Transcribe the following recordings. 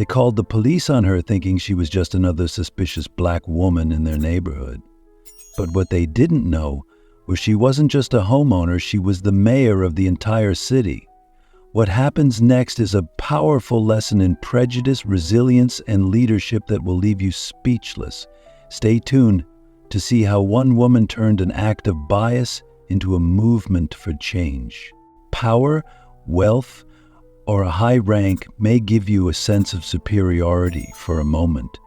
They called the police on her thinking she was just another suspicious black woman in their neighborhood. But what they didn't know was she wasn't just a homeowner, she was the mayor of the entire city. What happens next is a powerful lesson in prejudice, resilience, and leadership that will leave you speechless. Stay tuned to see how one woman turned an act of bias into a movement for change. Power, wealth, or a high rank may give you a sense of superiority for a moment,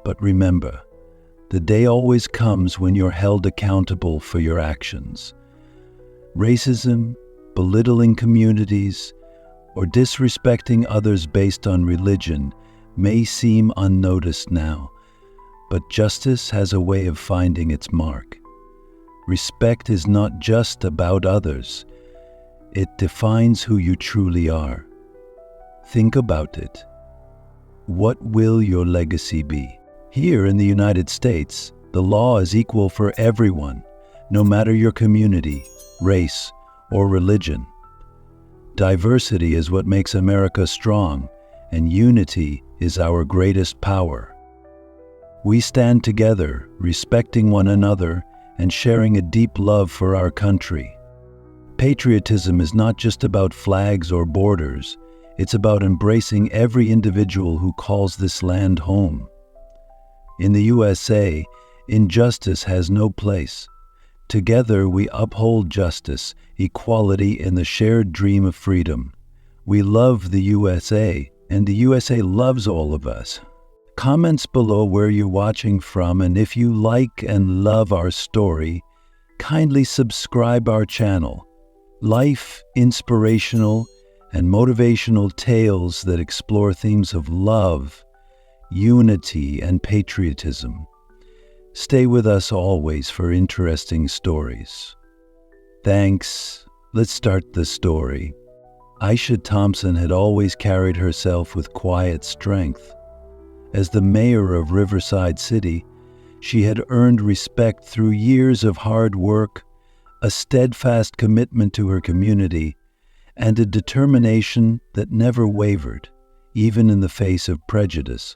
but remember, the day always comes when you're held accountable for your actions. Racism, belittling communities, or disrespecting others based on religion may seem unnoticed now, but justice has a way of finding its mark. Respect is not just about others. It defines who you truly are. Think about it. What will your legacy be? Here in the United States, the law is equal for everyone, no matter your community, race, or religion. Diversity is what makes America strong, and unity is our greatest power. We stand together, respecting one another and sharing a deep love for our country. Patriotism is not just about flags or borders. It's about embracing every individual who calls this land home. In the USA, injustice has no place. Together we uphold justice, equality, and the shared dream of freedom. We love the USA, and the USA loves all of us. Comments below where you're watching from, and if you like and love our story, kindly subscribe our channel. Life, inspirational, and motivational tales that explore themes of love, unity, and patriotism. Stay with us always for interesting stories. Thanks. Let's start the story. Aisha Thompson had always carried herself with quiet strength. As the mayor of Riverside City, she had earned respect through years of hard work, a steadfast commitment to her community, and a determination that never wavered, even in the face of prejudice.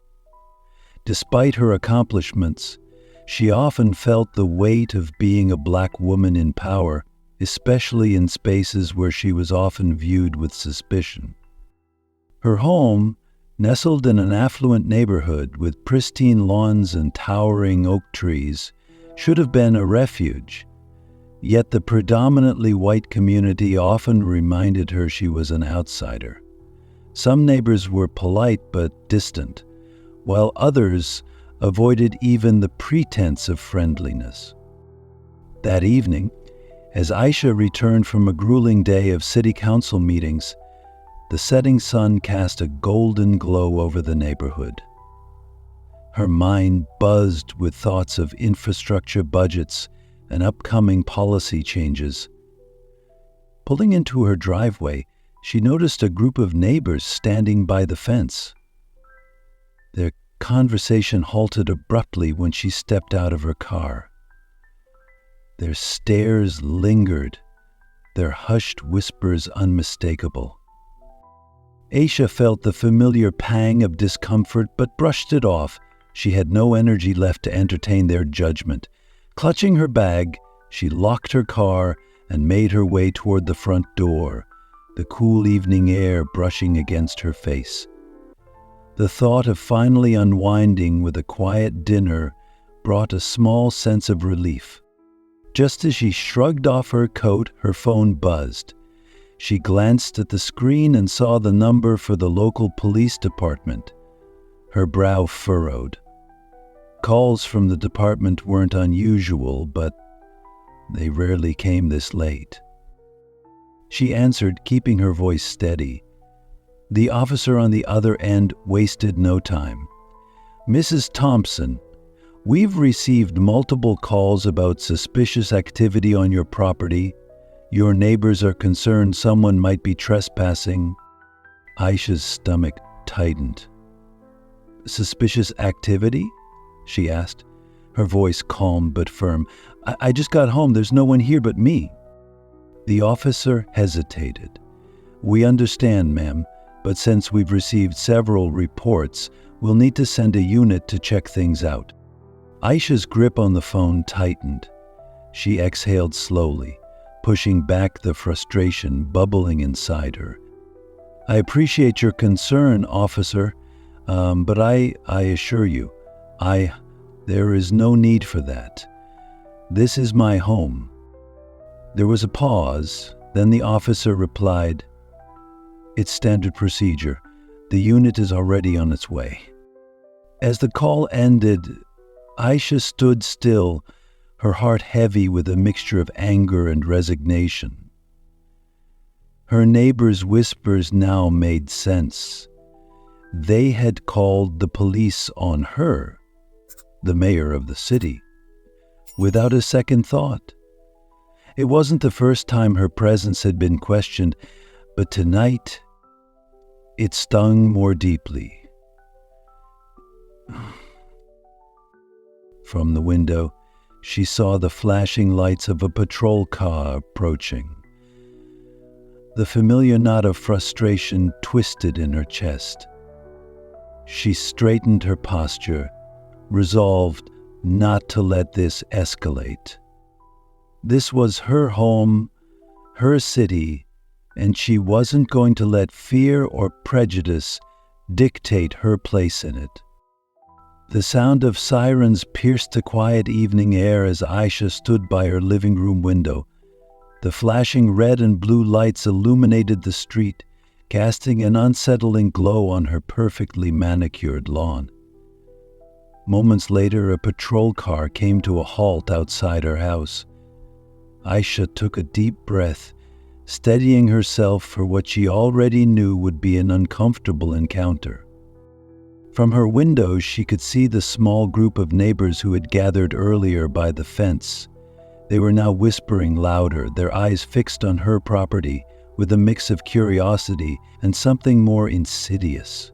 Despite her accomplishments, she often felt the weight of being a black woman in power, especially in spaces where she was often viewed with suspicion. Her home, nestled in an affluent neighborhood with pristine lawns and towering oak trees, should have been a refuge. Yet the predominantly white community often reminded her she was an outsider. Some neighbors were polite but distant, while others avoided even the pretense of friendliness. That evening, as Aisha returned from a grueling day of city council meetings, the setting sun cast a golden glow over the neighborhood. Her mind buzzed with thoughts of infrastructure budgets and upcoming policy changes. Pulling into her driveway, she noticed a group of neighbors standing by the fence. Their conversation halted abruptly when she stepped out of her car. Their stares lingered, their hushed whispers unmistakable. Aisha felt the familiar pang of discomfort but brushed it off. She had no energy left to entertain their judgment. Clutching her bag, she locked her car and made her way toward the front door, the cool evening air brushing against her face. The thought of finally unwinding with a quiet dinner brought a small sense of relief. Just as she shrugged off her coat, her phone buzzed. She glanced at the screen and saw the number for the local police department. Her brow furrowed. Calls from the department weren't unusual, but they rarely came this late. She answered, keeping her voice steady. The officer on the other end wasted no time. "Mrs. Thompson, we've received multiple calls about suspicious activity on your property. Your neighbors are concerned someone might be trespassing." Aisha's stomach tightened. "Suspicious activity?" she asked, her voice calm but firm. I just got home. There's no one here but me." The officer hesitated. "We understand, ma'am. but since we've received several reports, we'll need to send a unit to check things out." Aisha's grip on the phone tightened. She exhaled slowly, pushing back the frustration bubbling inside her. "I appreciate your concern, officer, but I assure you, there is no need for that. This is my home." There was a pause, then the officer replied, "It's standard procedure. The unit is already on its way." As the call ended, Aisha stood still, her heart heavy with a mixture of anger and resignation. Her neighbor's whispers now made sense. They had called the police on her, the mayor of the city, without a second thought. It wasn't the first time her presence had been questioned, but tonight it stung more deeply. From the window, she saw the flashing lights of a patrol car approaching. The familiar knot of frustration twisted in her chest. She straightened her posture, resolved not to let this escalate. This was her home, her city, and she wasn't going to let fear or prejudice dictate her place in it. The sound of sirens pierced the quiet evening air as Aisha stood by her living room window. The flashing red and blue lights illuminated the street, casting an unsettling glow on her perfectly manicured lawn. Moments later, a patrol car came to a halt outside her house. Aisha took a deep breath, steadying herself for what she already knew would be an uncomfortable encounter. From her window, she could see the small group of neighbors who had gathered earlier by the fence. They were now whispering louder, their eyes fixed on her property, with a mix of curiosity and something more insidious.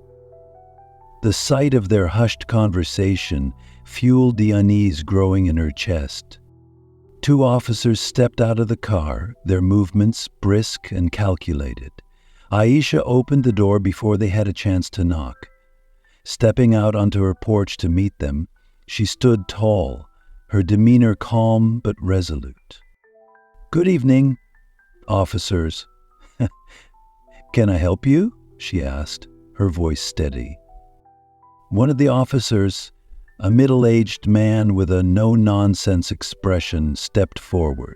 The sight of their hushed conversation fueled the unease growing in her chest. Two officers stepped out of the car, their movements brisk and calculated. Aisha opened the door before they had a chance to knock. Stepping out onto her porch to meet them, she stood tall, her demeanor calm but resolute. "Good evening, officers." "Can I help you?" she asked, her voice steady. One of the officers, a middle-aged man with a no-nonsense expression, stepped forward.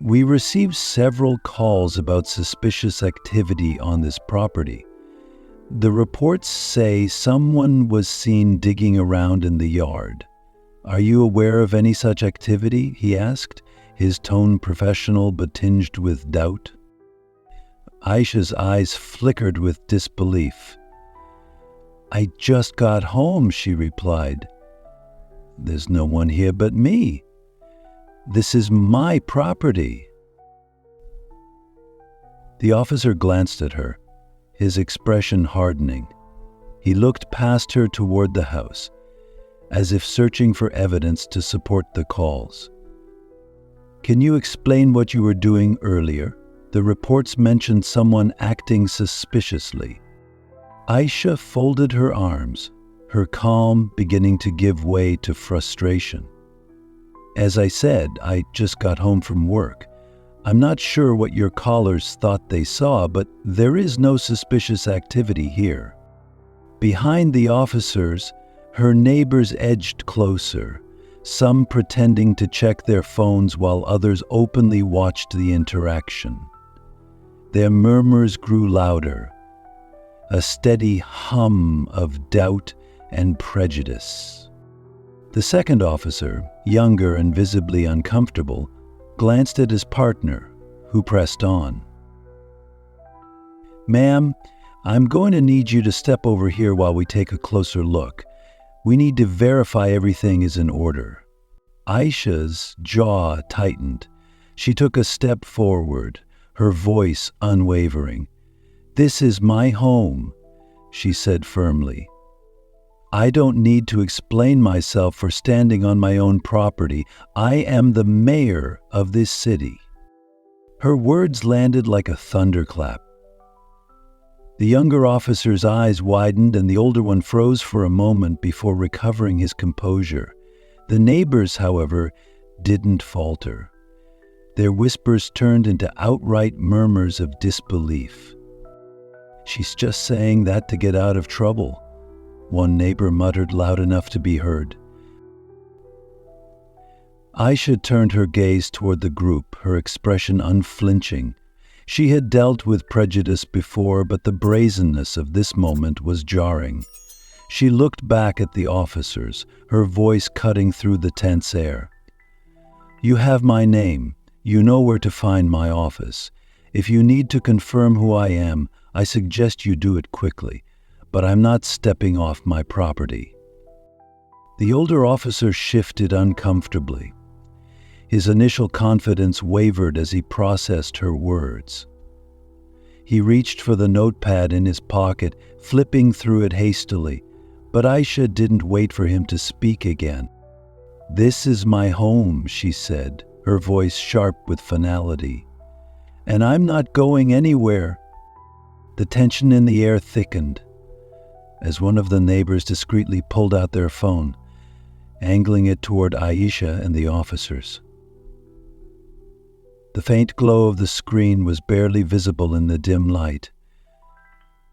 "We received several calls about suspicious activity on this property. The reports say someone was seen digging around in the yard. Are you aware of any such activity?" he asked, his tone professional but tinged with doubt. Aisha's eyes flickered with disbelief. "I just got home," she replied. "There's no one here but me. This is my property." The officer glanced at her, his expression hardening. He looked past her toward the house, as if searching for evidence to support the calls. "Can you explain what you were doing earlier? The reports mentioned someone acting suspiciously." Aisha folded her arms, her calm beginning to give way to frustration. "As I said, I just got home from work. I'm not sure what your callers thought they saw, but there is no suspicious activity here." Behind the officers, her neighbors edged closer, some pretending to check their phones while others openly watched the interaction. Their murmurs grew louder, a steady hum of doubt and prejudice. The second officer, younger and visibly uncomfortable, glanced at his partner, who pressed on. "Ma'am, I'm going to need you to step over here while we take a closer look. We need to verify everything is in order." Aisha's jaw tightened. She took a step forward, her voice unwavering. "This is my home," she said firmly. "I don't need to explain myself for standing on my own property. I am the mayor of this city." Her words landed like a thunderclap. The younger officer's eyes widened and the older one froze for a moment before recovering his composure. The neighbors, however, didn't falter. Their whispers turned into outright murmurs of disbelief. "She's just saying that to get out of trouble," one neighbor muttered loud enough to be heard. Aisha turned her gaze toward the group, her expression unflinching. She had dealt with prejudice before, but the brazenness of this moment was jarring. She looked back at the officers, her voice cutting through the tense air. "You have my name. You know where to find my office. If you need to confirm who I am, I suggest you do it quickly, but I'm not stepping off my property." The older officer shifted uncomfortably. His initial confidence wavered as he processed her words. He reached for the notepad in his pocket, flipping through it hastily, but Aisha didn't wait for him to speak again. "This is my home," she said, her voice sharp with finality. "And I'm not going anywhere." The tension in the air thickened as one of the neighbors discreetly pulled out their phone, angling it toward Aisha and the officers. The faint glow of the screen was barely visible in the dim light,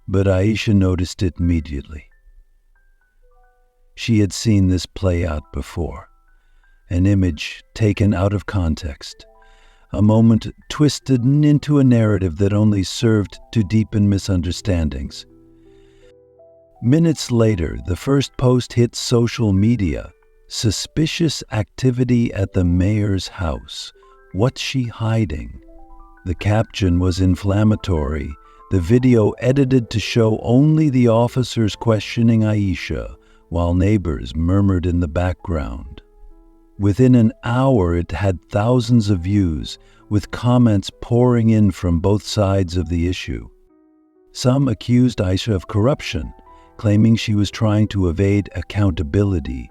but Aisha noticed it immediately. She had seen this play out before, an image taken out of context, a moment twisted into a narrative that only served to deepen misunderstandings. Minutes later, the first post hit social media. "Suspicious activity at the mayor's house. What's she hiding?" The caption was inflammatory, the video edited to show only the officers questioning Aisha, while neighbors murmured in the background. Within an hour, it had thousands of views, with comments pouring in from both sides of the issue. Some accused Aisha of corruption, claiming she was trying to evade accountability.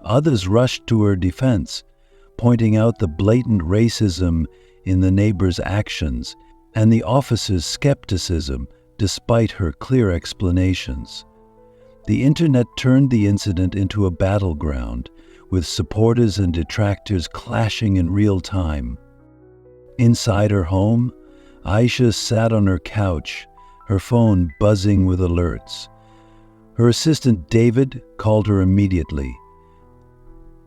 Others rushed to her defense, pointing out the blatant racism in the neighbor's actions and the officer's skepticism despite her clear explanations. The internet turned the incident into a battleground, with supporters and detractors clashing in real time. Inside her home, Aisha sat on her couch, her phone buzzing with alerts. Her assistant David called her immediately.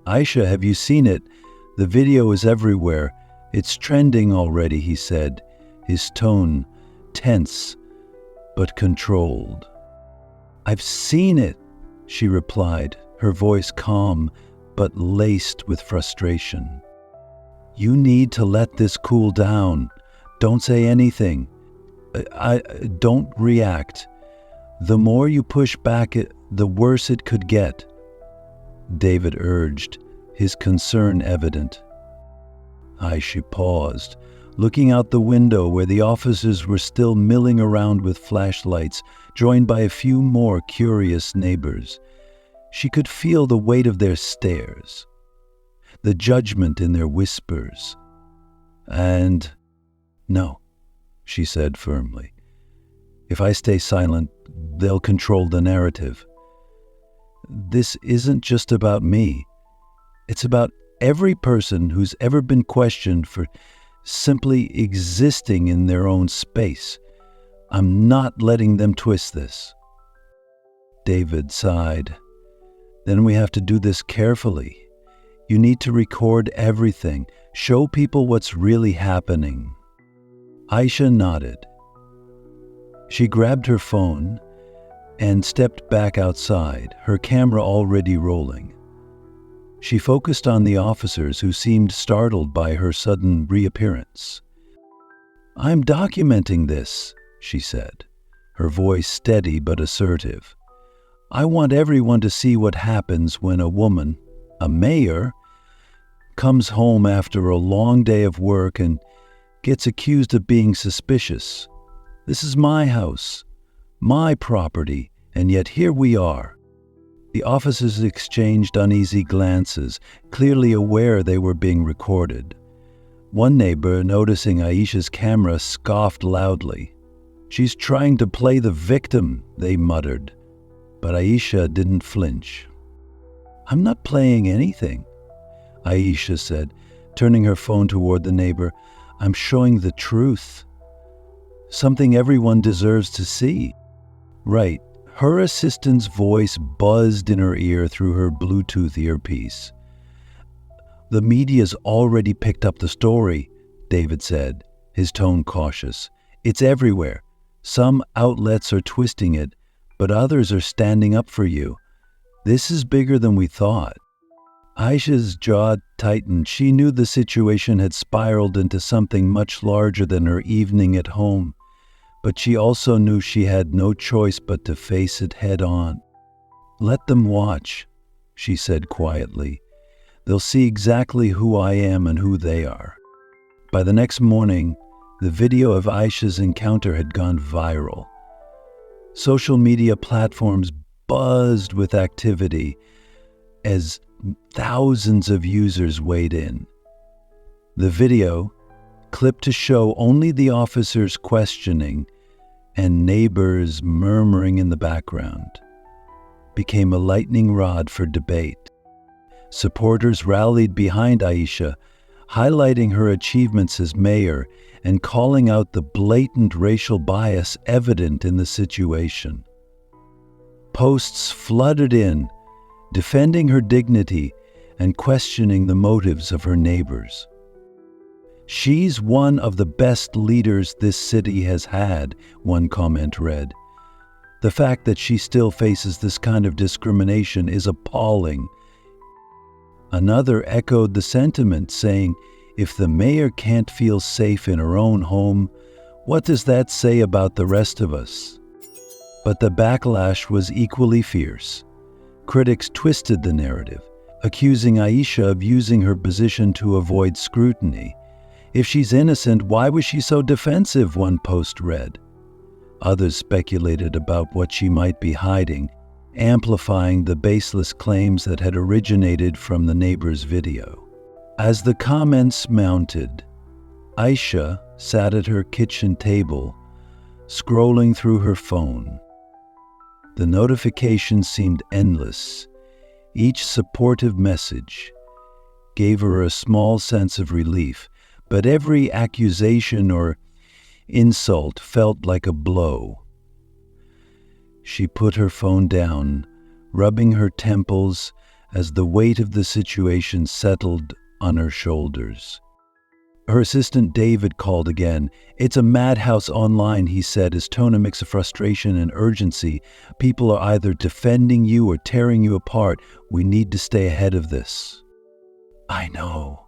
"Aisha, have you seen it? The video is everywhere. It's trending already," he said, his tone tense but controlled. "I've seen it," she replied, her voice calm but laced with frustration. "You need to let this cool down. Don't say anything. I don't react. The more you push back, the worse it could get," David urged, his concern evident. Aisha paused, looking out the window where the officers were still milling around with flashlights, joined by a few more curious neighbors. She could feel the weight of their stares, the judgment in their whispers. "And no," she said firmly. "If I stay silent, they'll control the narrative. This isn't just about me. It's about every person who's ever been questioned for simply existing in their own space. I'm not letting them twist this." David sighed. "Then we have to do this carefully. You need to record everything, show people what's really happening." Aisha nodded. She grabbed her phone and stepped back outside, her camera already rolling. She focused on the officers who seemed startled by her sudden reappearance. "I'm documenting this," she said, her voice steady but assertive. "I want everyone to see what happens when a woman, a mayor, comes home after a long day of work and gets accused of being suspicious. This is my house, my property, and yet here we are." The officers exchanged uneasy glances, clearly aware they were being recorded. One neighbor, noticing Aisha's camera, scoffed loudly. She's trying to play the victim, they muttered. But Aisha didn't flinch. I'm not playing anything, Aisha said, turning her phone toward the neighbor. I'm showing the truth. Something everyone deserves to see. Right. Her assistant's voice buzzed in her ear through her Bluetooth earpiece. The media's already picked up the story, David said, his tone cautious. It's everywhere. Some outlets are twisting it, but others are standing up for you. This is bigger than we thought. Aisha's jaw tightened. She knew the situation had spiraled into something much larger than her evening at home, but she also knew she had no choice but to face it head on. Let them watch, she said quietly. They'll see exactly who I am and who they are. By the next morning, the video of Aisha's encounter had gone viral. Social media platforms buzzed with activity as thousands of users weighed in. The video, clipped to show only the officers questioning and neighbors murmuring in the background, became a lightning rod for debate. Supporters rallied behind Aisha, highlighting her achievements as mayor and calling out the blatant racial bias evident in the situation. Posts flooded in, defending her dignity and questioning the motives of her neighbors. She's one of the best leaders this city has had, one comment read. The fact that she still faces this kind of discrimination is appalling. Another echoed the sentiment, saying, if the mayor can't feel safe in her own home, what does that say about the rest of us? But the backlash was equally fierce. Critics twisted the narrative, accusing Aisha of using her position to avoid scrutiny. If she's innocent, why was she so defensive, one post read. Others speculated about what she might be hiding, amplifying the baseless claims that had originated from the neighbor's video. As the comments mounted, Aisha sat at her kitchen table, scrolling through her phone. The notifications seemed endless. Each supportive message gave her a small sense of relief, but every accusation or insult felt like a blow. She put her phone down, rubbing her temples as the weight of the situation settled on her shoulders. Her assistant David called again. It's a madhouse online, he said, his tone a mix of frustration and urgency. People are either defending you or tearing you apart. We need to stay ahead of this. I know,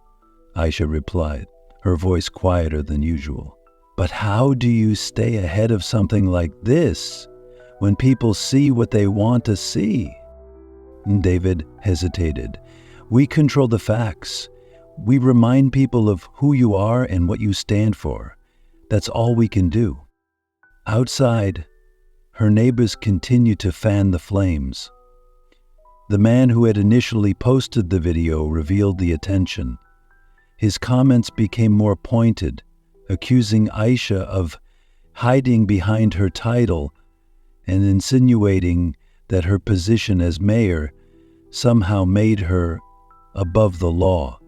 Aisha replied, her voice quieter than usual. But how do you stay ahead of something like this when people see what they want to see? David hesitated. We control the facts. We remind people of who you are and what you stand for. That's all we can do. Outside, her neighbors continued to fan the flames. The man who had initially posted the video revealed the attention. His comments became more pointed, accusing Aisha of hiding behind her title and insinuating that her position as mayor somehow made her above the law.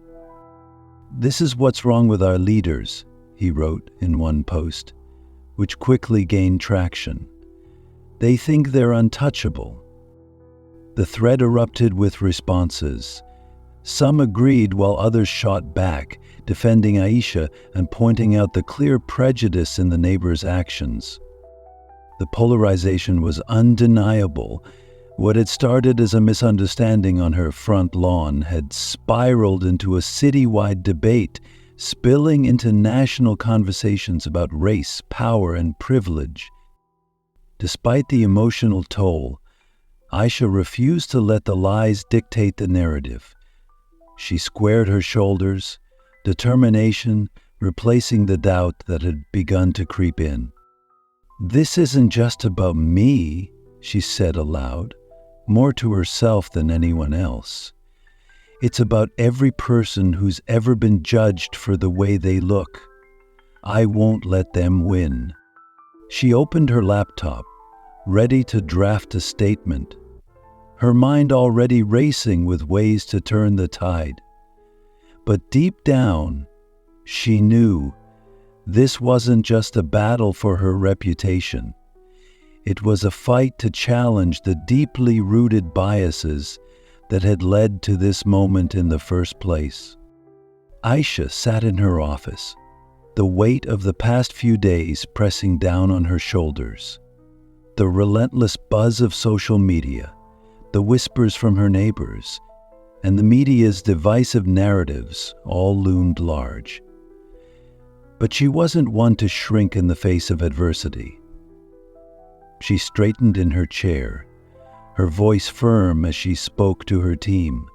This is what's wrong with our leaders, he wrote in one post, which quickly gained traction. They think they're untouchable. The thread erupted with responses. Some agreed while others shot back, defending Aisha and pointing out the clear prejudice in the neighbor's actions. The polarization was undeniable. What had started as a misunderstanding on her front lawn had spiraled into a citywide debate, spilling into national conversations about race, power, and privilege. Despite the emotional toll, Aisha refused to let the lies dictate the narrative. She squared her shoulders, determination replacing the doubt that had begun to creep in. This isn't just about me, she said aloud, more to herself than anyone else. It's about every person who's ever been judged for the way they look. I won't let them win. She opened her laptop, ready to draft a statement, her mind already racing with ways to turn the tide. But deep down, she knew this wasn't just a battle for her reputation. It was a fight to challenge the deeply rooted biases that had led to this moment in the first place. Aisha sat in her office, the weight of the past few days pressing down on her shoulders. The relentless buzz of social media, the whispers from her neighbors, and the media's divisive narratives all loomed large. But she wasn't one to shrink in the face of adversity. She straightened in her chair, her voice firm as she spoke to her team.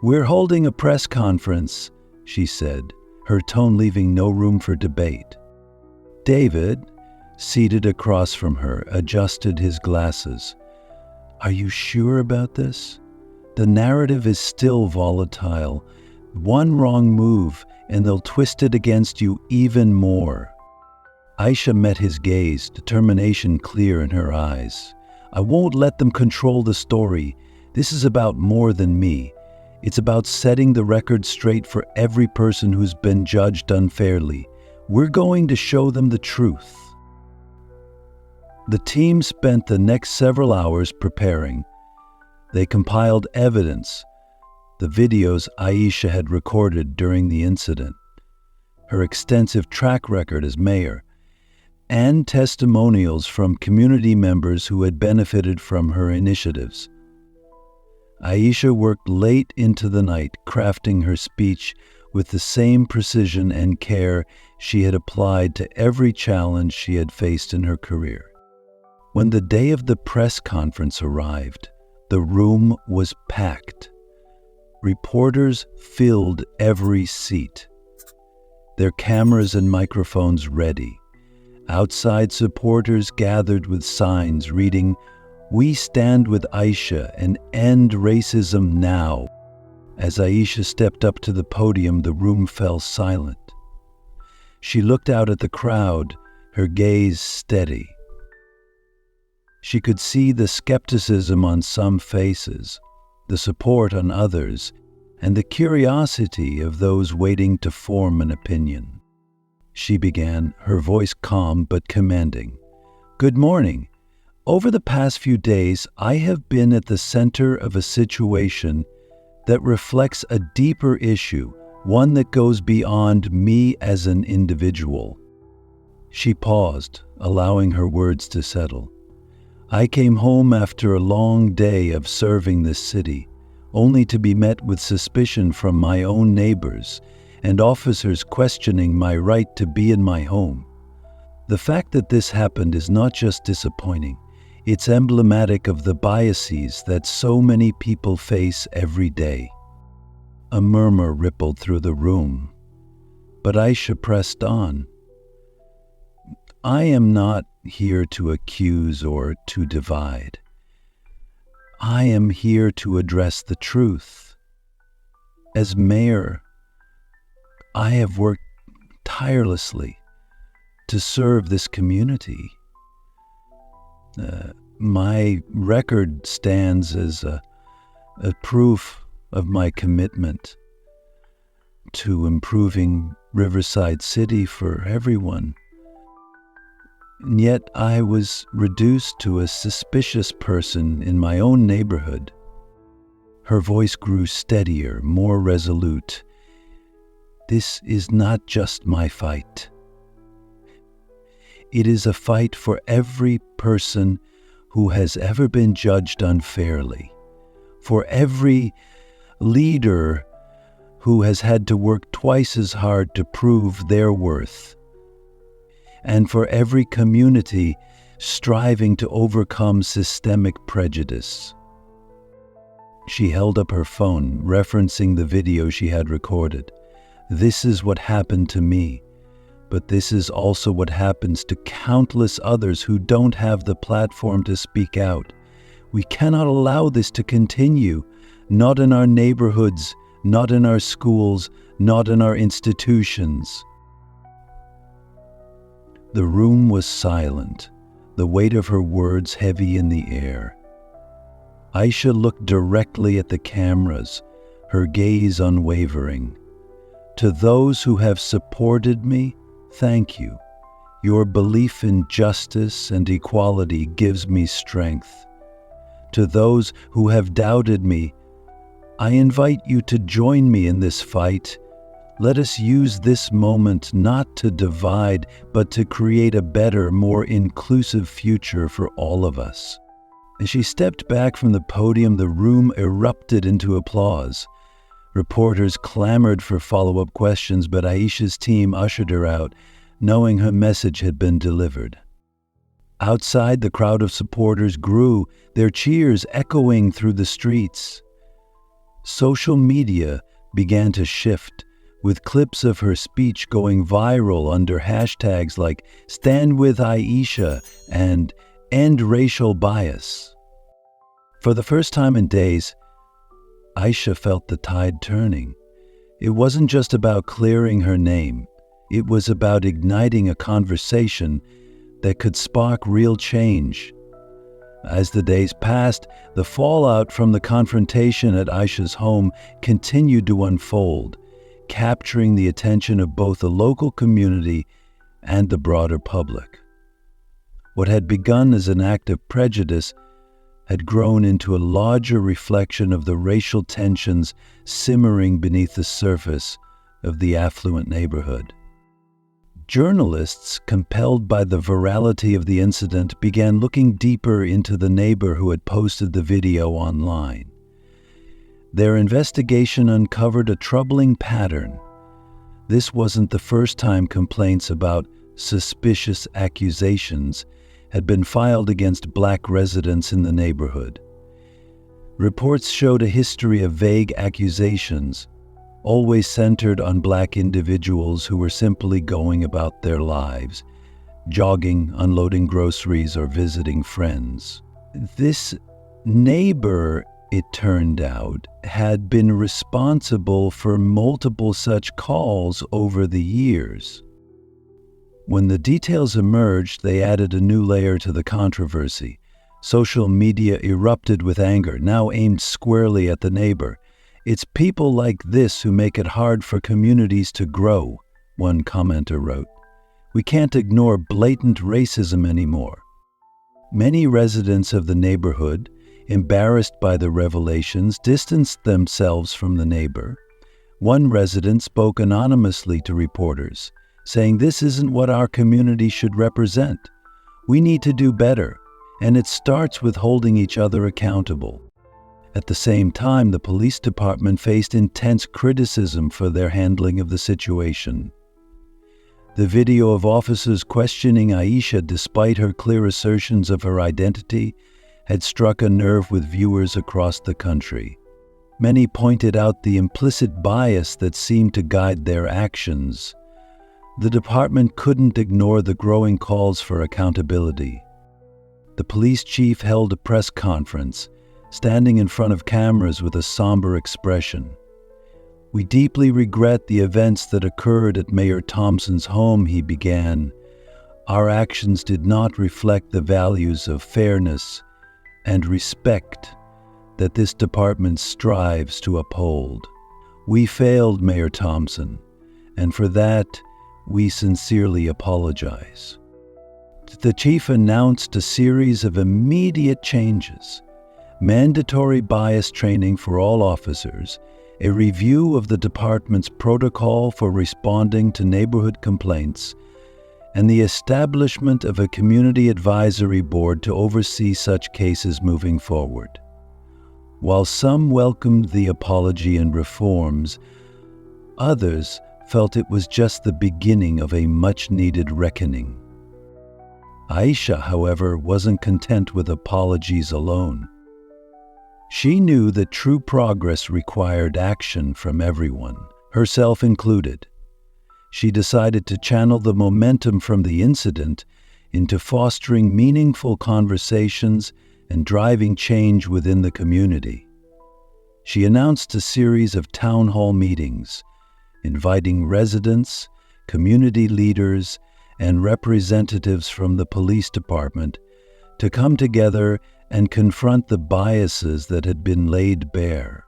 "We're holding a press conference," she said, her tone leaving no room for debate. David, seated across from her, adjusted his glasses. "Are you sure about this? The narrative is still volatile. One wrong move, and they'll twist it against you even more." Aisha met his gaze, determination clear in her eyes. "I won't let them control the story. This is about more than me. It's about setting the record straight for every person who's been judged unfairly. We're going to show them the truth." The team spent the next several hours preparing. They compiled evidence, the videos Aisha had recorded during the incident, her extensive track record as mayor, and testimonials from community members who had benefited from her initiatives. Aisha worked late into the night, crafting her speech with the same precision and care she had applied to every challenge she had faced in her career. When the day of the press conference arrived, the room was packed. Reporters filled every seat, their cameras and microphones ready. Outside supporters gathered with signs reading, "We stand with Aisha and end racism now." As Aisha stepped up to the podium, the room fell silent. She looked out at the crowd, her gaze steady. She could see the skepticism on some faces, the support on others, and the curiosity of those waiting to form an opinion. She began, her voice calm but commanding. "Good morning. Over the past few days, I have been at the center of a situation that reflects a deeper issue, one that goes beyond me as an individual." She paused, allowing her words to settle. "I came home after a long day of serving this city, only to be met with suspicion from my own neighbors and officers questioning my right to be in my home. The fact that this happened is not just disappointing, it's emblematic of the biases that so many people face every day." A murmur rippled through the room, but Aisha pressed on. "I am not here to accuse or to divide. I am here to address the truth. As mayor, I have worked tirelessly to serve this community. My record stands as a proof of my commitment to improving Riverside City for everyone. And yet I was reduced to a suspicious person in my own neighborhood." Her voice grew steadier, more resolute. "This is not just my fight. It is a fight for every person who has ever been judged unfairly, for every leader who has had to work twice as hard to prove their worth, and for every community striving to overcome systemic prejudice." She held up her phone, referencing the video she had recorded. "This is what happened to me, but this is also what happens to countless others who don't have the platform to speak out. We cannot allow this to continue, not in our neighborhoods, not in our schools, not in our institutions." The room was silent, the weight of her words heavy in the air. Aisha looked directly at the cameras, her gaze unwavering. To those who have supported me, thank you. Your belief in justice and equality gives me strength. To those who have doubted me, I invite you to join me in this fight. Let us use this moment not to divide, but to create a better, more inclusive future for all of us. As she stepped back from the podium, the room erupted into applause. Reporters clamored for follow-up questions, but Aisha's team ushered her out, knowing her message had been delivered. Outside, the crowd of supporters grew, their cheers echoing through the streets. Social media began to shift, with clips of her speech going viral under hashtags like Stand With Aisha and End Racial Bias. For the first time in days, Aisha felt the tide turning. It wasn't just about clearing her name. It was about igniting a conversation that could spark real change. As the days passed, the fallout from the confrontation at Aisha's home continued to unfold, capturing the attention of both the local community and the broader public. What had begun as an act of prejudice had grown into a larger reflection of the racial tensions simmering beneath the surface of the affluent neighborhood. Journalists, compelled by the virality of the incident, began looking deeper into the neighbor who had posted the video online. Their investigation uncovered a troubling pattern. This wasn't the first time complaints about suspicious accusations had been filed against black residents in the neighborhood. Reports showed a history of vague accusations, always centered on black individuals who were simply going about their lives, jogging, unloading groceries, or visiting friends. This neighbor, it turned out, had been responsible for multiple such calls over the years. When the details emerged, they added a new layer to the controversy. Social media erupted with anger, now aimed squarely at the neighbor. It's people like this who make it hard for communities to grow, one commenter wrote. We can't ignore blatant racism anymore. Many residents of the neighborhood, embarrassed by the revelations, distanced themselves from the neighbor. One resident spoke anonymously to reporters, saying this isn't what our community should represent. We need to do better, and it starts with holding each other accountable. At the same time, the police department faced intense criticism for their handling of the situation. The video of officers questioning Aisha despite her clear assertions of her identity had struck a nerve with viewers across the country. Many pointed out the implicit bias that seemed to guide their actions. The department couldn't ignore the growing calls for accountability. The police chief held a press conference, standing in front of cameras with a somber expression. We deeply regret the events that occurred at Mayor Thompson's home, he began. Our actions did not reflect the values of fairness and respect that this department strives to uphold. We failed, Mayor Thompson, and for that, we sincerely apologize. The chief announced a series of immediate changes: mandatory bias training for all officers, a review of the department's protocol for responding to neighborhood complaints, and the establishment of a community advisory board to oversee such cases moving forward. While some welcomed the apology and reforms, others felt it was just the beginning of a much-needed reckoning. Aisha, however, wasn't content with apologies alone. She knew that true progress required action from everyone, herself included. She decided to channel the momentum from the incident into fostering meaningful conversations and driving change within the community. She announced a series of town hall meetings, inviting residents, community leaders, and representatives from the police department to come together and confront the biases that had been laid bare.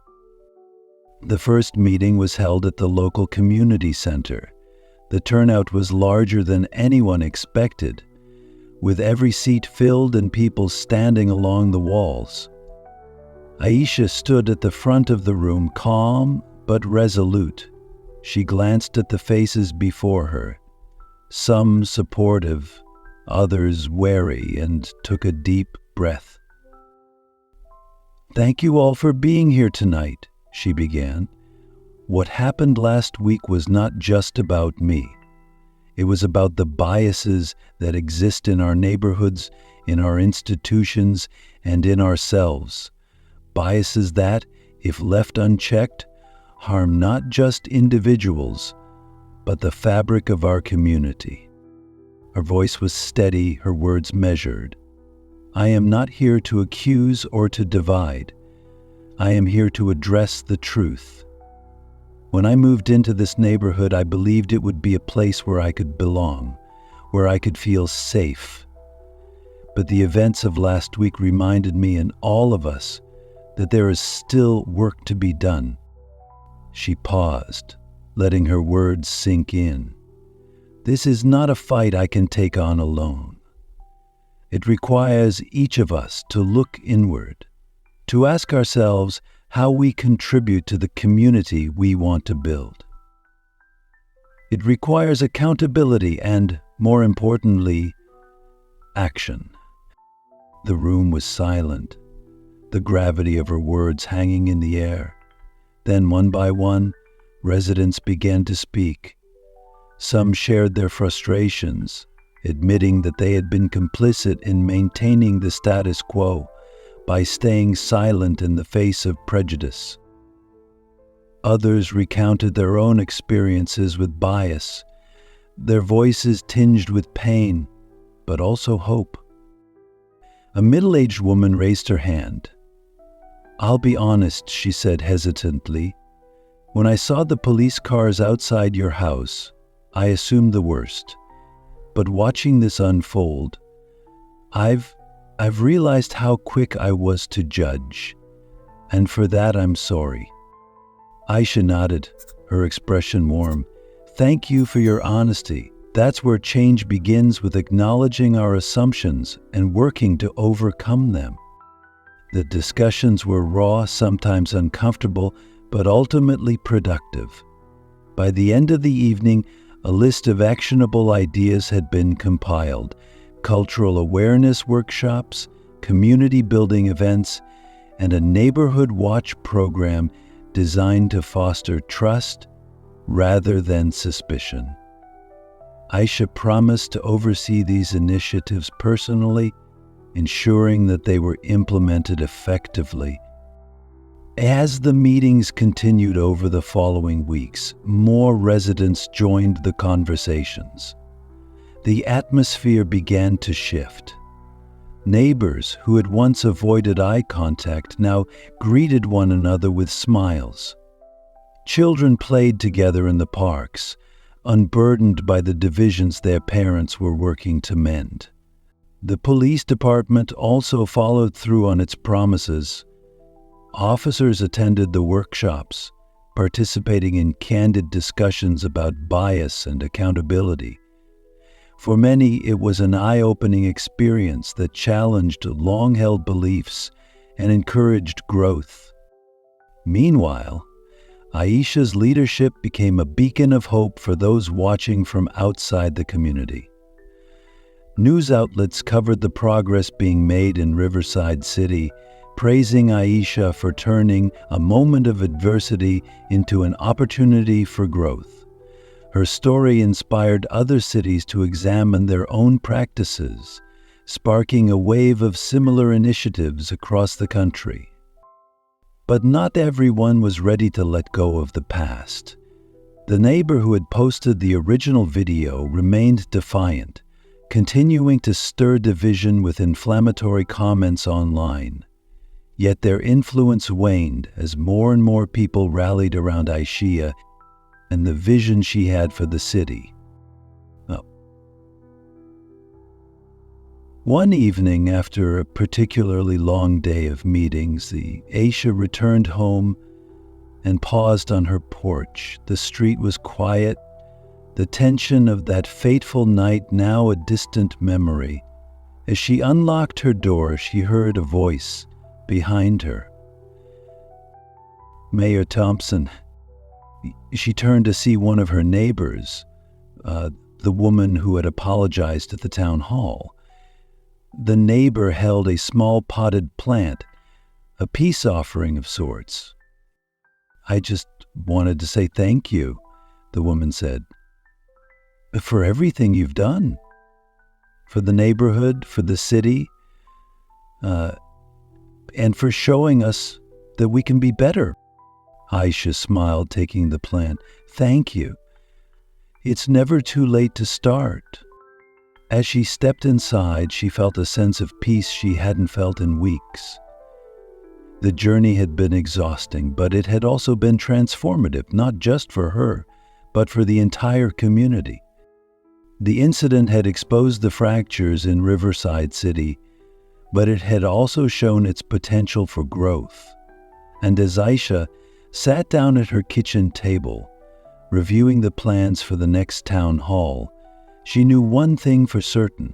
The first meeting was held at the local community center. The turnout was larger than anyone expected, with every seat filled and people standing along the walls. Aisha stood at the front of the room, calm but resolute. She glanced at the faces before her, some supportive, others wary, and took a deep breath. "Thank you all for being here tonight," she began. "What happened last week was not just about me. It was about the biases that exist in our neighborhoods, in our institutions, and in ourselves. Biases that, if left unchecked, harm not just individuals, but the fabric of our community." Her voice was steady, her words measured. "I am not here to accuse or to divide. I am here to address the truth. When I moved into this neighborhood, I believed it would be a place where I could belong, where I could feel safe. But the events of last week reminded me and all of us that there is still work to be done." She paused, letting her words sink in. "This is not a fight I can take on alone. It requires each of us to look inward, to ask ourselves how we contribute to the community we want to build. It requires accountability and, more importantly, action." The room was silent, the gravity of her words hanging in the air. Then, one by one, residents began to speak. Some shared their frustrations, admitting that they had been complicit in maintaining the status quo by staying silent in the face of prejudice. Others recounted their own experiences with bias, their voices tinged with pain, but also hope. A middle-aged woman raised her hand. "I'll be honest," she said hesitantly. "When I saw the police cars outside your house, I assumed the worst. But watching this unfold, I've realized how quick I was to judge, and for that I'm sorry." Aisha nodded, her expression warm. "Thank you for your honesty. That's where change begins, with acknowledging our assumptions and working to overcome them." The discussions were raw, sometimes uncomfortable, but ultimately productive. By the end of the evening, a list of actionable ideas had been compiled: cultural awareness workshops, community building events, and a neighborhood watch program designed to foster trust rather than suspicion. Aisha promised to oversee these initiatives personally, ensuring that they were implemented effectively. As the meetings continued over the following weeks, more residents joined the conversations. The atmosphere began to shift. Neighbors who had once avoided eye contact now greeted one another with smiles. Children played together in the parks, unburdened by the divisions their parents were working to mend. The police department also followed through on its promises. Officers attended the workshops, participating in candid discussions about bias and accountability. For many, it was an eye-opening experience that challenged long-held beliefs and encouraged growth. Meanwhile, Aisha's leadership became a beacon of hope for those watching from outside the community. News outlets covered the progress being made in Riverside City, praising Aisha for turning a moment of adversity into an opportunity for growth. Her story inspired other cities to examine their own practices, sparking a wave of similar initiatives across the country. But not everyone was ready to let go of the past. The neighbor who had posted the original video remained defiant, continuing to stir division with inflammatory comments online. Yet their influence waned as more and more people rallied around Aisha and the vision she had for the city. One evening, after a particularly long day of meetings, Aisha returned home and paused on her porch. The street was quiet, the tension of that fateful night now a distant memory. As she unlocked her door, she heard a voice behind her. Mayor Thompson. She turned to see one of her neighbors, the woman who had apologized at the town hall. The neighbor held a small potted plant, a peace offering of sorts. "I just wanted to say thank you," the woman said, "for everything you've done. For the neighborhood, for the city, and for showing us that we can be better." Aisha smiled, taking the plant. "Thank you. It's never too late to start." As she stepped inside, she felt a sense of peace she hadn't felt in weeks. The journey had been exhausting, but it had also been transformative, not just for her, but for the entire community. The incident had exposed the fractures in Riverside City, but it had also shown its potential for growth. And as Aisha sat down at her kitchen table, reviewing the plans for the next town hall, she knew one thing for certain.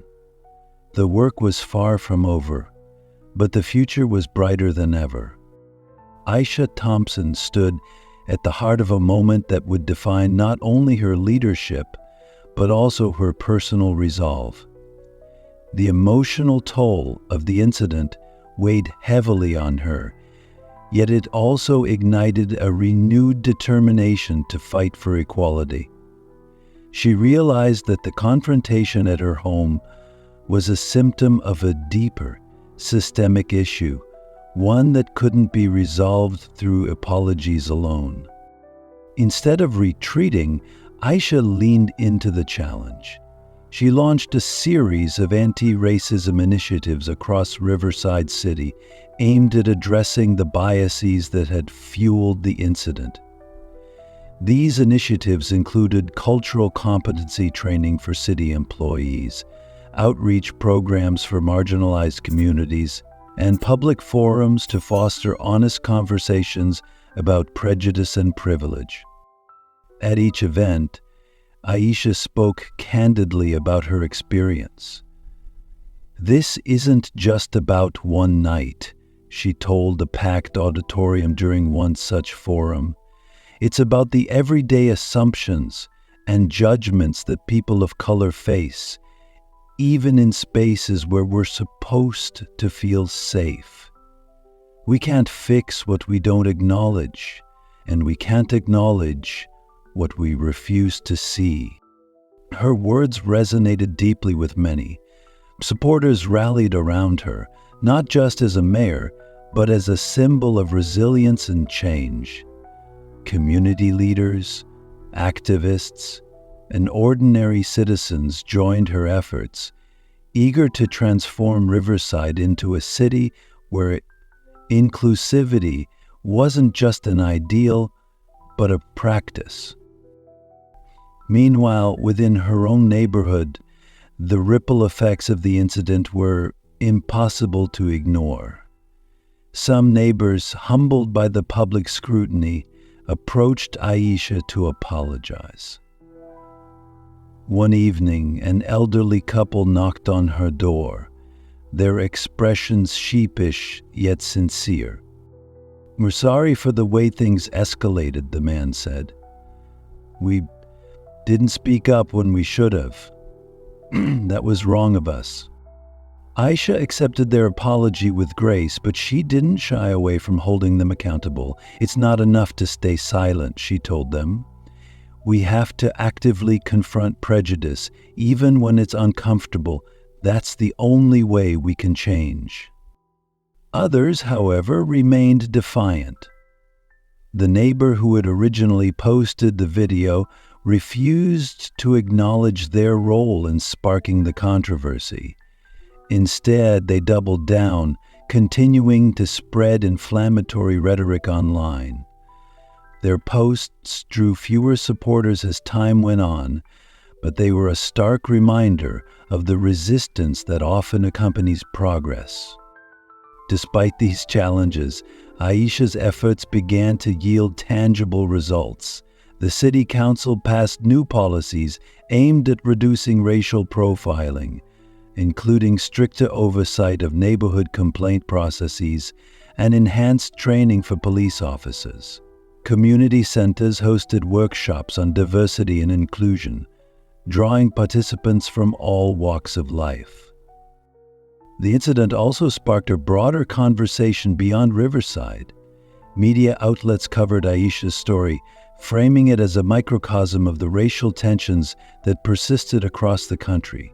The work was far from over, but the future was brighter than ever. Aisha Thompson stood at the heart of a moment that would define not only her leadership, but also her personal resolve. The emotional toll of the incident weighed heavily on her, yet it also ignited a renewed determination to fight for equality. She realized that the confrontation at her home was a symptom of a deeper, systemic issue, one that couldn't be resolved through apologies alone. Instead of retreating, Aisha leaned into the challenge. She launched a series of anti-racism initiatives across Riverside City aimed at addressing the biases that had fueled the incident. These initiatives included cultural competency training for city employees, outreach programs for marginalized communities, and public forums to foster honest conversations about prejudice and privilege. At each event, Aisha spoke candidly about her experience. "This isn't just about one night," she told a packed auditorium during one such forum. "It's about the everyday assumptions and judgments that people of color face, even in spaces where we're supposed to feel safe. We can't fix what we don't acknowledge, and we can't acknowledge what we refuse to see." Her words resonated deeply with many. Supporters rallied around her, not just as a mayor, but as a symbol of resilience and change. Community leaders, activists, and ordinary citizens joined her efforts, eager to transform Riverside into a city where inclusivity wasn't just an ideal, but a practice. Meanwhile, within her own neighborhood, the ripple effects of the incident were impossible to ignore. Some neighbors, humbled by the public scrutiny, approached Aisha to apologize. One evening, an elderly couple knocked on her door, their expressions sheepish yet sincere. "We're sorry for the way things escalated," the man said. "We didn't speak up when we should have. That was wrong of us." Aisha accepted their apology with grace, but she didn't shy away from holding them accountable. "It's not enough to stay silent," she told them. "We have to actively confront prejudice, even when it's uncomfortable. That's the only way we can change." Others, however, remained defiant. The neighbor who had originally posted the video refused to acknowledge their role in sparking the controversy. Instead, they doubled down, continuing to spread inflammatory rhetoric online. Their posts drew fewer supporters as time went on, but they were a stark reminder of the resistance that often accompanies progress. Despite these challenges, Aisha's efforts began to yield tangible results. The city council passed new policies aimed at reducing racial profiling, including stricter oversight of neighborhood complaint processes and enhanced training for police officers. Community centers hosted workshops on diversity and inclusion, drawing participants from all walks of life. The incident also sparked a broader conversation beyond Riverside. Media outlets covered Aisha's story, framing it as a microcosm of the racial tensions that persisted across the country.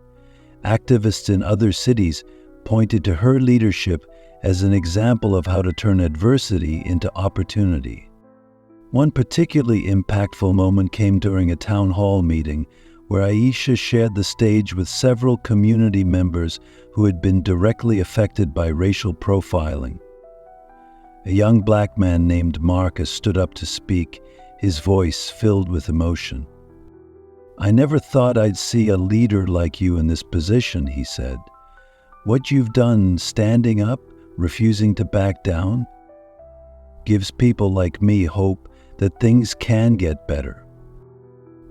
Activists in other cities pointed to her leadership as an example of how to turn adversity into opportunity. One particularly impactful moment came during a town hall meeting where Aisha shared the stage with several community members who had been directly affected by racial profiling. A young black man named Marcus stood up to speak, his voice filled with emotion. "I never thought I'd see a leader like you in this position," he said. "What you've done, standing up, refusing to back down, gives people like me hope that things can get better."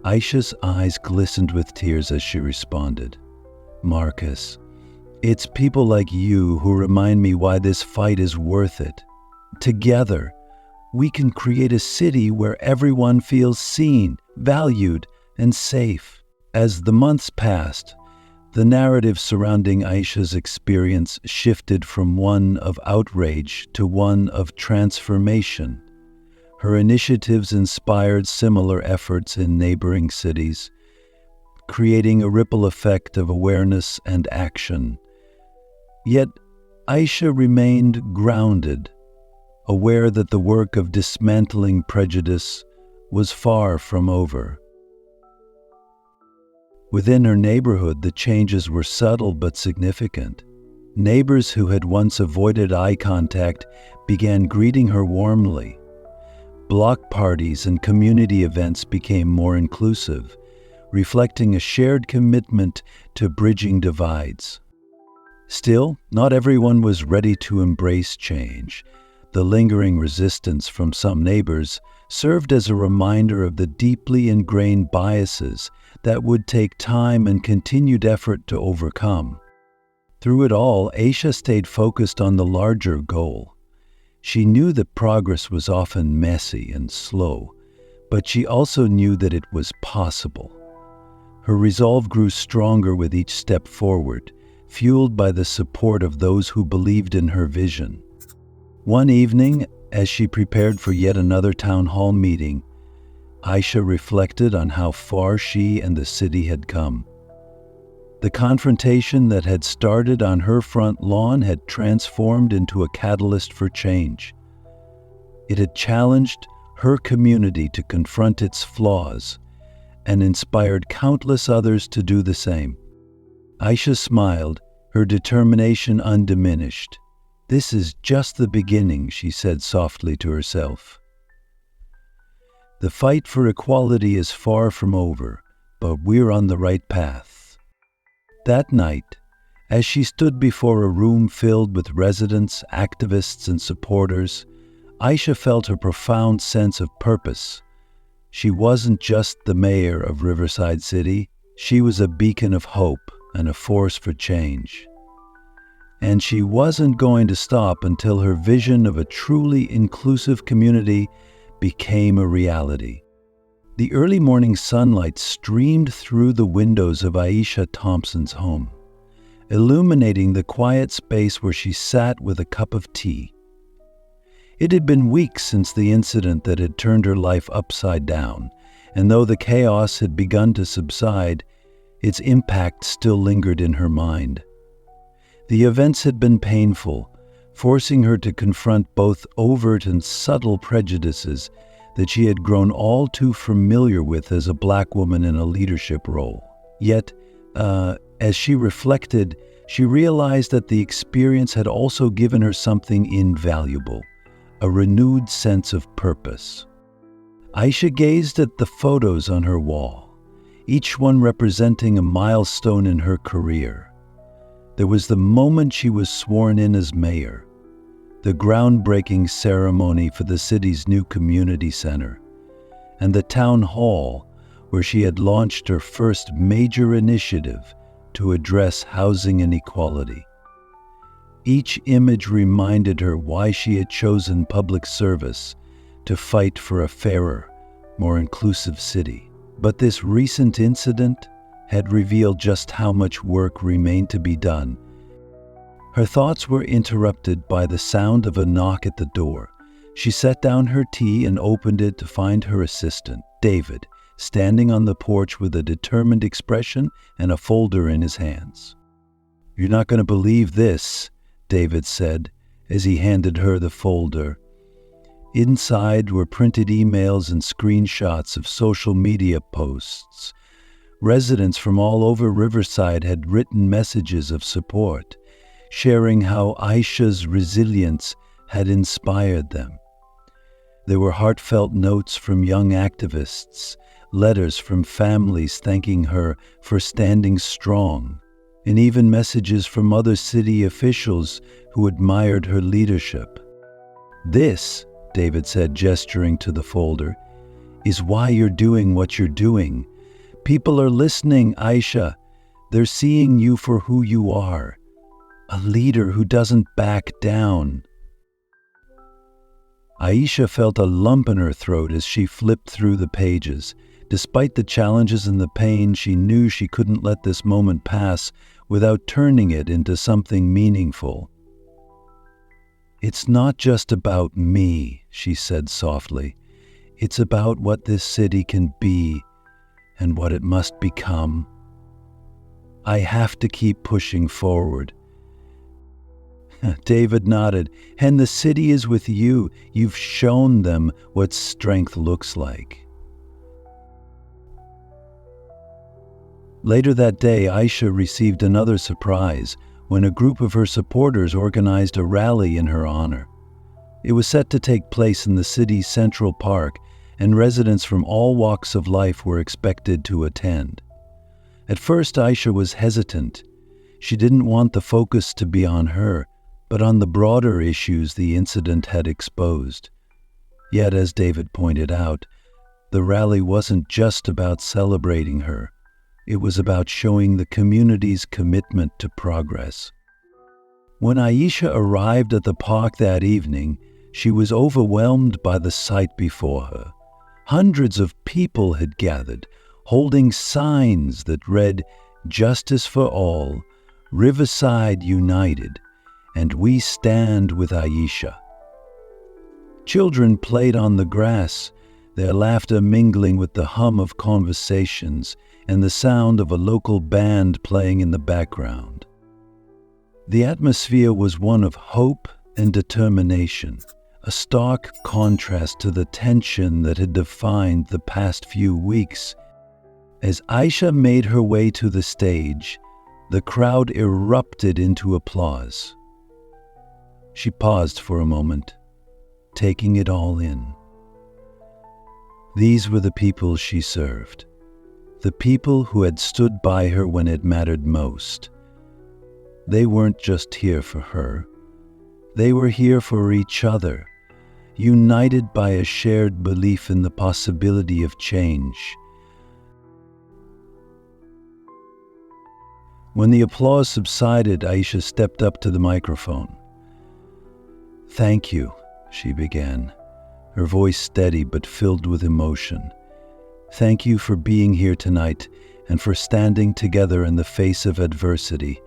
Aisha's eyes glistened with tears as she responded, "Marcus, it's people like you who remind me why this fight is worth it. Together, we can create a city where everyone feels seen, valued, and safe." As the months passed, the narrative surrounding Aisha's experience shifted from one of outrage to one of transformation. Her initiatives inspired similar efforts in neighboring cities, creating a ripple effect of awareness and action. Yet, Aisha remained grounded, aware that the work of dismantling prejudice was far from over. Within her neighborhood, the changes were subtle but significant. Neighbors who had once avoided eye contact began greeting her warmly. Block parties and community events became more inclusive, reflecting a shared commitment to bridging divides. Still, not everyone was ready to embrace change. The lingering resistance from some neighbors served as a reminder of the deeply ingrained biases that would take time and continued effort to overcome. Through it all, Aisha stayed focused on the larger goal. She knew that progress was often messy and slow, but she also knew that it was possible. Her resolve grew stronger with each step forward, fueled by the support of those who believed in her vision. One evening, as she prepared for yet another town hall meeting, Aisha reflected on how far she and the city had come. The confrontation that had started on her front lawn had transformed into a catalyst for change. It had challenged her community to confront its flaws and inspired countless others to do the same. Aisha smiled, her determination undiminished. "This is just the beginning," she said softly to herself. "The fight for equality is far from over, but we're on the right path." That night, as she stood before a room filled with residents, activists, and supporters, Aisha felt a profound sense of purpose. She wasn't just the mayor of Riverside City, she was a beacon of hope and a force for change. And she wasn't going to stop until her vision of a truly inclusive community became a reality. The early morning sunlight streamed through the windows of Aisha Thompson's home, illuminating the quiet space where she sat with a cup of tea. It had been weeks since the incident that had turned her life upside down, and though the chaos had begun to subside, its impact still lingered in her mind. The events had been painful, forcing her to confront both overt and subtle prejudices that she had grown all too familiar with as a black woman in a leadership role. Yet, as she reflected, she realized that the experience had also given her something invaluable, a renewed sense of purpose. Aisha gazed at the photos on her wall. each one representing a milestone in her career. There was the moment she was sworn in as mayor, the groundbreaking ceremony for the city's new community center, and the town hall where she had launched her first major initiative to address housing inequality. Each image reminded her why she had chosen public service to fight for a fairer, more inclusive city. But this recent incident had revealed just how much work remained to be done. Her thoughts were interrupted by the sound of a knock at the door. She set down her tea and opened it to find her assistant, David, standing on the porch with a determined expression and a folder in his hands. "You're not going to believe this," David said as he handed her the folder. Inside were printed emails and screenshots of social media posts. Residents from all over Riverside had written messages of support, sharing how Aisha's resilience had inspired them. There were heartfelt notes from young activists, letters from families thanking her for standing strong, and even messages from other city officials who admired her leadership. "This," David said, gesturing to the folder, "is why you're doing what you're doing. People are listening, Aisha. They're seeing you for who you are, a leader who doesn't back down." Aisha felt a lump in her throat as she flipped through the pages. Despite the challenges and the pain, she knew she couldn't let this moment pass without turning it into something meaningful. "It's not just about me," she said softly. "It's about what this city can be and what it must become. I have to keep pushing forward." David nodded. "And the city is with you. You've shown them what strength looks like." Later that day, Aisha received another surprise when a group of her supporters organized a rally in her honor. It was set to take place in the city's Central Park, and residents from all walks of life were expected to attend. At first, Aisha was hesitant. She didn't want the focus to be on her, but on the broader issues the incident had exposed. Yet, as David pointed out, the rally wasn't just about celebrating her. It was about showing the community's commitment to progress. When Aisha arrived at the park that evening, she was overwhelmed by the sight before her. Hundreds of people had gathered, holding signs that read, "Justice for All, Riverside United, and we stand with Aisha." Children played on the grass, their laughter mingling with the hum of conversations and the sound of a local band playing in the background. The atmosphere was one of hope and determination, a stark contrast to the tension that had defined the past few weeks. As Aisha made her way to the stage, the crowd erupted into applause. She paused for a moment, taking it all in. These were the people she served, the people who had stood by her when it mattered most. They weren't just here for her. They were here for each other, united by a shared belief in the possibility of change. When the applause subsided, Aisha stepped up to the microphone. "Thank you," she began, her voice steady but filled with emotion. "Thank you for being here tonight and for standing together in the face of adversity.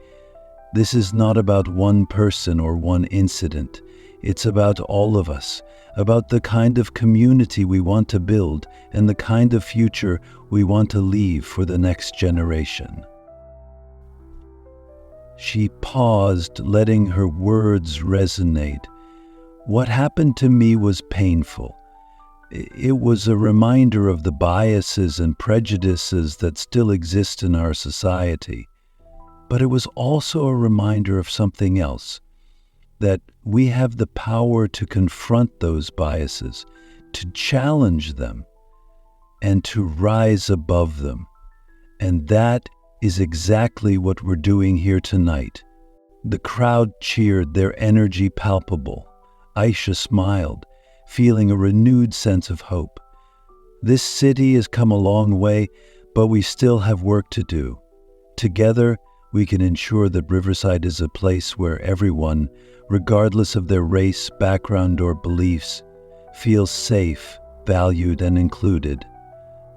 This is not about one person or one incident. It's about all of us, about the kind of community we want to build and the kind of future we want to leave for the next generation." She paused, letting her words resonate. "What happened to me was painful. It was a reminder of the biases and prejudices that still exist in our society. But it was also a reminder of something else, that we have the power to confront those biases, to challenge them, and to rise above them. And that is exactly what we're doing here tonight. The crowd cheered, their energy palpable. Aisha smiled, feeling a renewed sense of hope. This city has come a long way, but we still have work to do. Together, we can ensure that Riverside is a place where everyone, regardless of their race, background, or beliefs, feels safe, valued, and included.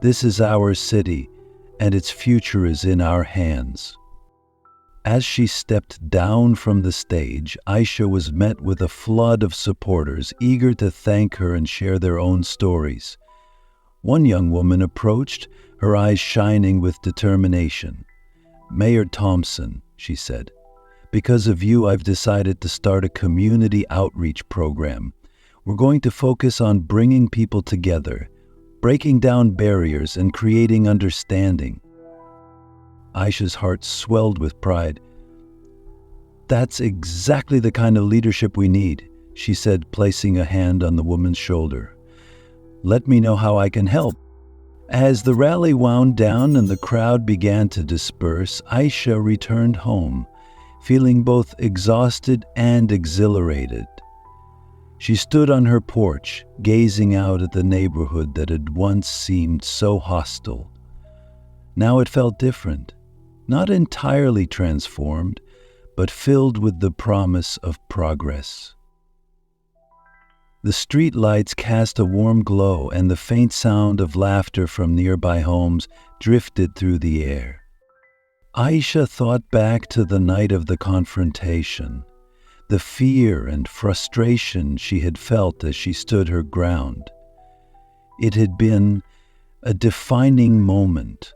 This is our city, and its future is in our hands. As she stepped down from the stage, Aisha was met with a flood of supporters, eager to thank her and share their own stories. One young woman approached, her eyes shining with determination. "Mayor Thompson," she said, "because of you, I've decided to start a community outreach program. We're going to focus on bringing people together, breaking down barriers, and creating understanding." Aisha's heart swelled with pride. "That's exactly the kind of leadership we need," she said, placing a hand on the woman's shoulder. "Let me know how I can help." As the rally wound down and the crowd began to disperse, Aisha returned home, feeling both exhausted and exhilarated. She stood on her porch, gazing out at the neighborhood that had once seemed so hostile. Now it felt different, not entirely transformed, but filled with the promise of progress. The street lights cast a warm glow, and the faint sound of laughter from nearby homes drifted through the air. Aisha thought back to the night of the confrontation, the fear and frustration she had felt as she stood her ground. It had been a defining moment,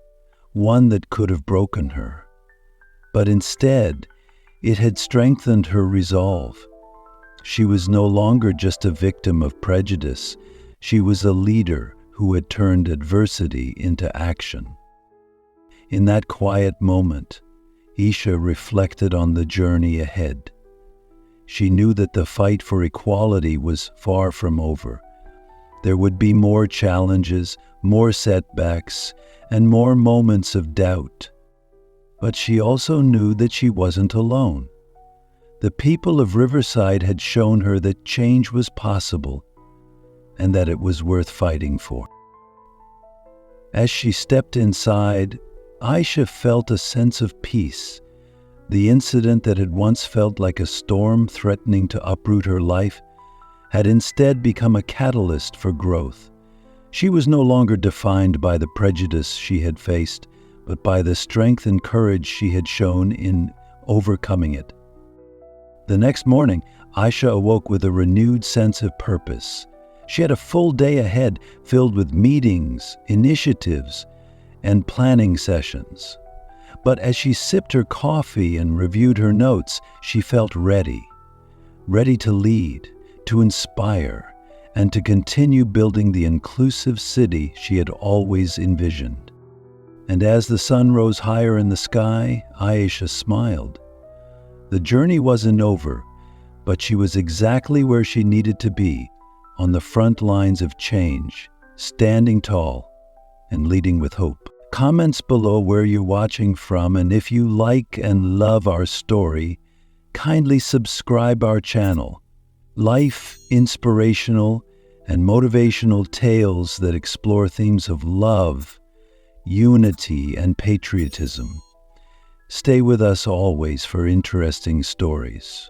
one that could have broken her. But instead, it had strengthened her resolve. She was no longer just a victim of prejudice. She was a leader who had turned adversity into action. In that quiet moment, Aisha reflected on the journey ahead. She knew that the fight for equality was far from over. There would be more challenges, more setbacks, and more moments of doubt. But she also knew that she wasn't alone. The people of Riverside had shown her that change was possible and that it was worth fighting for. As she stepped inside, Aisha felt a sense of peace. The incident that had once felt like a storm threatening to uproot her life had instead become a catalyst for growth. She was no longer defined by the prejudice she had faced, but by the strength and courage she had shown in overcoming it. The next morning, Aisha awoke with a renewed sense of purpose. She had a full day ahead, filled with meetings, initiatives, and planning sessions. But as she sipped her coffee and reviewed her notes, she felt ready to lead, to inspire, and to continue building the inclusive city she had always envisioned. And as the sun rose higher in the sky, Aisha smiled. The journey wasn't over, but she was exactly where she needed to be, on the front lines of change, standing tall and leading with hope. Comments below where you're watching from, and if you like and love our story, kindly subscribe our channel. Life, inspirational, and motivational tales that explore themes of love, unity, and patriotism. Stay with us always for interesting stories.